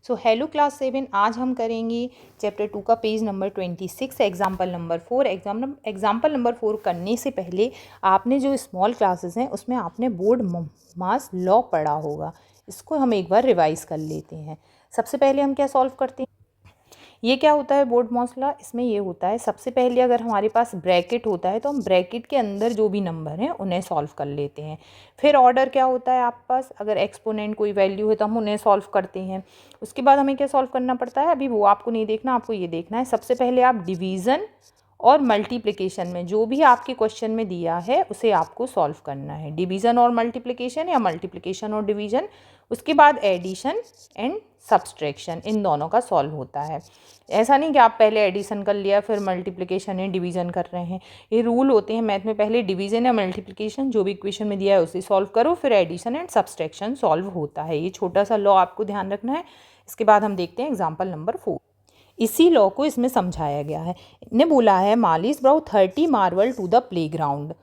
So hello class 7, आज हम करेंगे चैप्टर 2 का page number 26 example number 4। Example number 4 करने से पहले आपने जो स्मॉल क्लासेस हैं उसमें आपने बोर्ड मास लॉ पढ़ा होगा। इसको हम एक बार रिवाइज कर लेते हैं। सबसे पहले हम क्या सॉल्व करते हैं, ये क्या होता है बोर्ड मॉस लॉ। इसमें ये होता है, सबसे पहले अगर हमारे पास ब्रैकेट होता है तो हम ब्रैकेट के अंदर जो भी नंबर हैं उन्हें सॉल्व कर लेते हैं। फिर ऑर्डर क्या होता है आपके पास, अगर एक्सपोनेंट कोई वैल्यू है तो हम उन्हें सॉल्व करते हैं। उसके बाद हमें क्या सॉल्व करना पड़ता है, अभी वो आपको नहीं देखना, आपको ये देखना है। सबसे पहले आप डिवीज़न और मल्टीप्लिकेशन में जो भी आपके क्वेश्चन में दिया है उसे आपको सॉल्व करना है, डिवीज़न और मल्टीप्लिकेशन या मल्टीप्लिकेशन और डिवीज़न। उसके बाद एडिशन एंड सब्सट्रैक्शन, इन दोनों का सॉल्व होता है। ऐसा नहीं कि आप पहले एडिशन कर लिया फिर मल्टीप्लिकेशन या डिवीज़न कर रहे हैं। ये रूल होते हैं मैथ में, पहले डिवीज़न या मल्टीप्लिकेशन जो भी इक्वेशन में दिया है उसे सॉल्व करो, फिर एडिशन एंड सब्सट्रैक्शन सॉल्व होता है। ये छोटा सा लॉ आपको ध्यान रखना है। इसके बाद हम देखते हैं एग्जाम्पल नंबर 4। इसी लॉ को इसमें समझाया गया है। इन्हें बोला है Malis brought 30 marble to the playground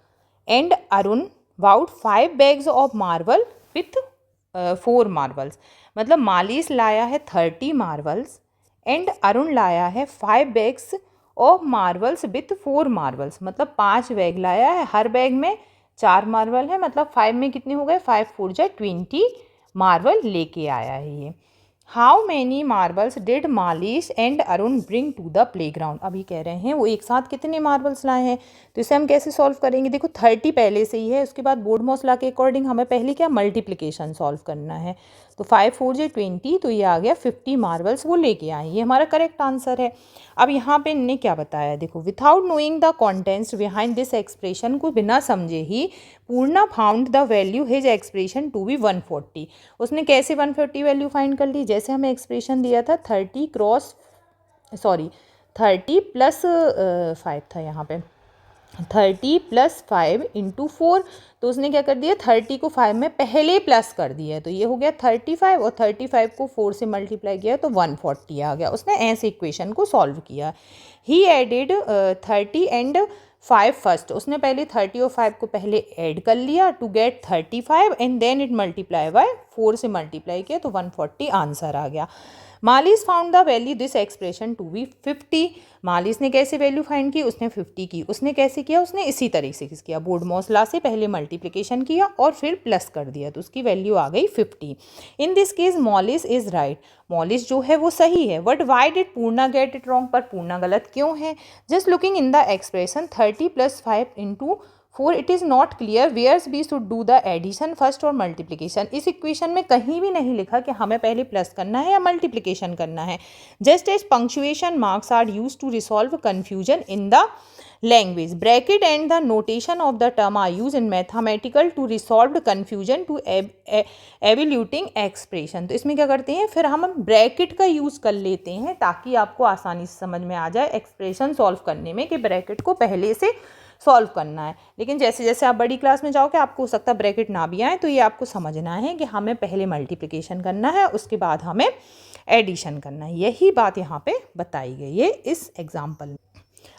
and Arun वाउट 5 bags of marble with 4 marbles. मतलब मालिस लाया है 30 मार्बल्स एंड अरुण लाया है 5 bags of marbles with 4 marbles. मतलब 5 बैग लाया है, हर बैग में 4 मार्बल है, मतलब 5 में कितने हो गए, 5 4 जा 20 मार्बल लेके आया है ये। How many marbles did Malish and Arun bring to the playground. अभी कह रहे हैं वो एक साथ कितने मार्बल्स लाए हैं, तो इसे हम कैसे सॉल्व करेंगे। देखो 30 पहले से ही है, उसके बाद बोर्ड मॉस लॉ के अकॉर्डिंग हमें पहले क्या मल्टीप्लिकेशन सॉल्व करना है। तो 5 4 जे 20, तो ये आ गया 50 मार्बल्स वो लेके आए, ये हमारा करेक्ट आंसर है। अब यहाँ पे इन्होंने क्या बताया, देखो without knowing the contents behind this expression, को बिना समझे ही Purna found the value his expression to be 140। उसने कैसे 140 वैल्यू फाइंड कर ली, जैसे हमें एक्सप्रेशन दिया था 30 प्लस 5 था, यहाँ पे 30 प्लस 5 इंटू 4। तो उसने क्या कर दिया, 30 को 5 में पहले प्लस कर दिया है, तो ये हो गया 35, और 35 को 4 से मल्टीप्लाई किया तो 140 आ गया। उसने ऐसे इक्वेशन को सॉल्व किया। ही एडेड 30 एंड 5 फर्स्ट, उसने पहले 30 और 5 को पहले ऐड कर लिया to get 35 and then it multiply by 4 से मल्टीप्लाई किया तो 140 आंसर आ गया। Malis found the value this expression to be 50। Malis ने कैसे वैल्यू फाइंड की, उसने 50 की। उसने कैसे किया, उसने इसी तरीके से किया, बोर्ड मॉस लॉ से पहले मल्टीप्लिकेशन किया और फिर प्लस कर दिया, तो उसकी वैल्यू आ गई 50। इन दिस केस मॉलिस इज राइट, मॉलिस जो है वो सही है। But why did Purna get it wrong, पर पूर्णा गलत क्यों है। Just looking in the expression 30 plus 5 into 4 it is not clear where's we should do the addition first और मल्टीप्लिकेशन। इस इक्वेशन में कहीं भी नहीं लिखा कि हमें पहले प्लस करना है या मल्टीप्लिकेशन करना है। Just as punctuation marks are use to resolve confusion in the language, bracket and the notation of the term are use in mathematical to resolve confusion to evaluating expression. तो इसमें क्या करते हैं, फिर हम ब्रैकेट का यूज़ कर लेते हैं ताकि आपको आसानी से समझ में आ जाए एक्सप्रेशन सॉल्व करने में कि ब्रैकेट को पहले से सॉल्व करना है। लेकिन जैसे जैसे आप बड़ी क्लास में जाओगे आपको हो सकता है ब्रैकेट ना भी आए, तो ये आपको समझना है कि हमें पहले मल्टीप्लिकेशन करना है, उसके बाद हमें एडिशन करना है। यही बात यहाँ पे बताई गई है इस एग्जाम्पल में।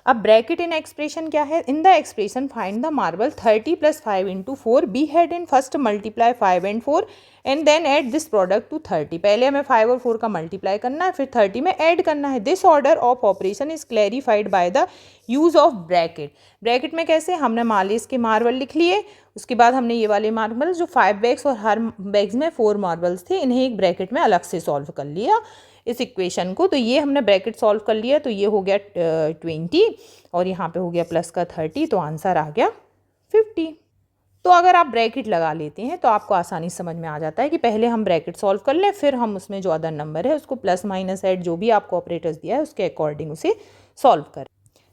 अब ब्रैकेट इन एक्सप्रेशन क्या है, in the expression find the marble 30 plus 5 into 4 be head in first multiply 5 and 4 and then add this product to 30। पहले हमें 5 और 4 का मल्टीप्लाई करना है, फिर 30 में ऐड करना है। This order of operation is clarified by the use of bracket. Bracket में कैसे, हमने मालिस के मार्बल लिख लिए, उसके बाद हमने ये वाले मार्बल जो 5 बैग्स और हर बैग्स में 4 मार्बल्स थे, इन्हें एक ब्रैकेट में अलग से सॉल्व कर लिया इस इक्वेशन को। तो ये हमने ब्रैकेट सॉल्व कर लिया, तो ये हो गया 20 और यहाँ पे हो गया प्लस का 30, तो आंसर आ गया 50। तो अगर आप ब्रैकेट लगा लेते हैं तो आपको आसानी समझ में आ जाता है कि पहले हम ब्रैकेट सॉल्व कर लें, फिर हम उसमें जो अदर नंबर है उसको प्लस माइनस ऐड जो भी आपको ऑपरेटर्स दिया है उसके अकॉर्डिंग उसे सॉल्व करें।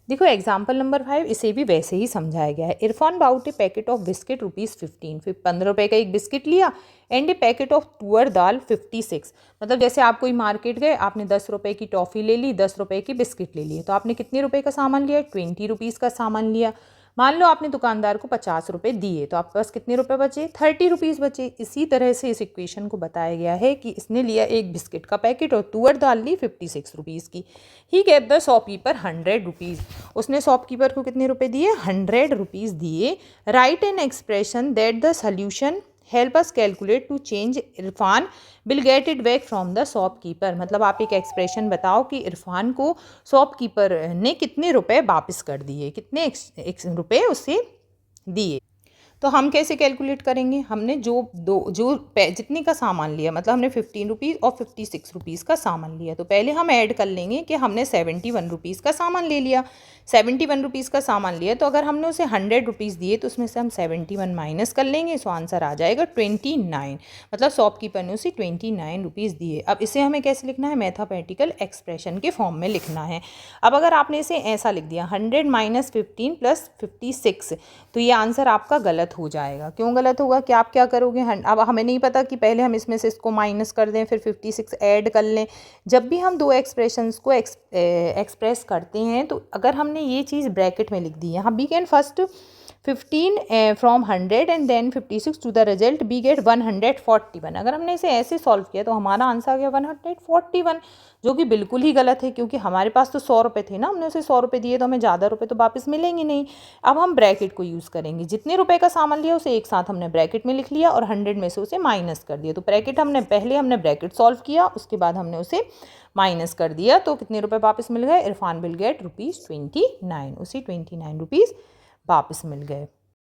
देखो एग्जाम्पल नंबर 5, इसे भी वैसे ही समझाया गया है। Irfan bought a packet of biscuit ₹15, फिर 15 रुपये का एक बिस्किट लिया एंड ए पैकेट ऑफ तुअर दाल 56। मतलब जैसे आप कोई मार्केट गए, आपने 10 रुपये की टॉफ़ी ले ली, 10 रुपये की बिस्किट ले लिए, तो आपने कितने रुपये का सामान लिया, 20 रुपीज़ का सामान लिया। मान लो आपने दुकानदार को 50 रुपये दिए, तो आपके पास कितने रुपए बचे, 30 रुपीज़ बचे। इसी तरह से इस इक्वेशन को बताया गया है कि इसने लिया एक बिस्किट का पैकेट और तुअर दाल ली 56 रुपीज़ की। He gave the shopkeeper 100 rupees, उसने शॉपकीपर को कितने रुपए दिए, 100 रुपीज़ दिए। Right an expression that the solution help us calculate to change Irfan will get it back from the shopkeeper. मतलब आप एक एक्सप्रेशन बताओ कि इरफान को शॉपकीपर ने कितने रुपए वापस कर दिए, कितने रुपए उसे दिए। तो हम कैसे कैलकुलेट करेंगे, हमने जितने का सामान लिया, मतलब हमने 15 रुपीज़ और 56 रुपीज़ का सामान लिया, तो पहले हम ऐड कर लेंगे कि हमने 71 रुपीज़ का सामान ले लिया। 71 रुपीज़ का सामान लिया तो अगर हमने उसे 100 रुपीज़ दिए तो उसमें से हम 71 माइनस कर लेंगे, सो आंसर आ जाएगा 29। मतलब शॉपकीपर ने उसे 29 रुपीज़ दिए। अब इसे हमें कैसे लिखना है, मैथमेटिकल एक्सप्रेशन के फॉर्म में लिखना है। अब अगर आपने इसे ऐसा लिख दिया 100 माइनस 15 प्लस 56, तो ये आंसर आपका गलत हो जाएगा। क्यों गलत होगा, कि आप क्या करोगे, अब हमें नहीं पता कि पहले हम इसमें से इसको माइनस कर दें फिर 56 ऐड कर लें। जब भी हम दो एक्सप्रेशंस को एक्सप्रेस करते हैं तो अगर हमने ये चीज़ ब्रैकेट में लिख दी, यहाँ we can first 15 from 100 and then 56 to the result we get 141। अगर हमने इसे ऐसे सॉल्व किया तो हमारा आंसर आ गया 141, जो कि बिल्कुल ही गलत है, क्योंकि हमारे पास तो 100 रुपये थे ना, हमने उसे 100 रुपये दिए तो हमें ज़्यादा रुपये तो वापस मिलेंगे नहीं। अब हम ब्रैकेट को यूज़ करेंगे, जितने रुपए का सामान लिया उसे एक साथ हमने ब्रैकेट में लिख लिया और 100 में से उसे माइनस कर दिया। तो ब्रैकेट हमने ब्रैकेट सॉल्व किया, उसके बाद हमने उसे माइनस कर दिया, तो कितने रुपए वापस मिल गए, इरफान विल गेट ₹29, उसी 29 रुपीज़ वापस मिल गए।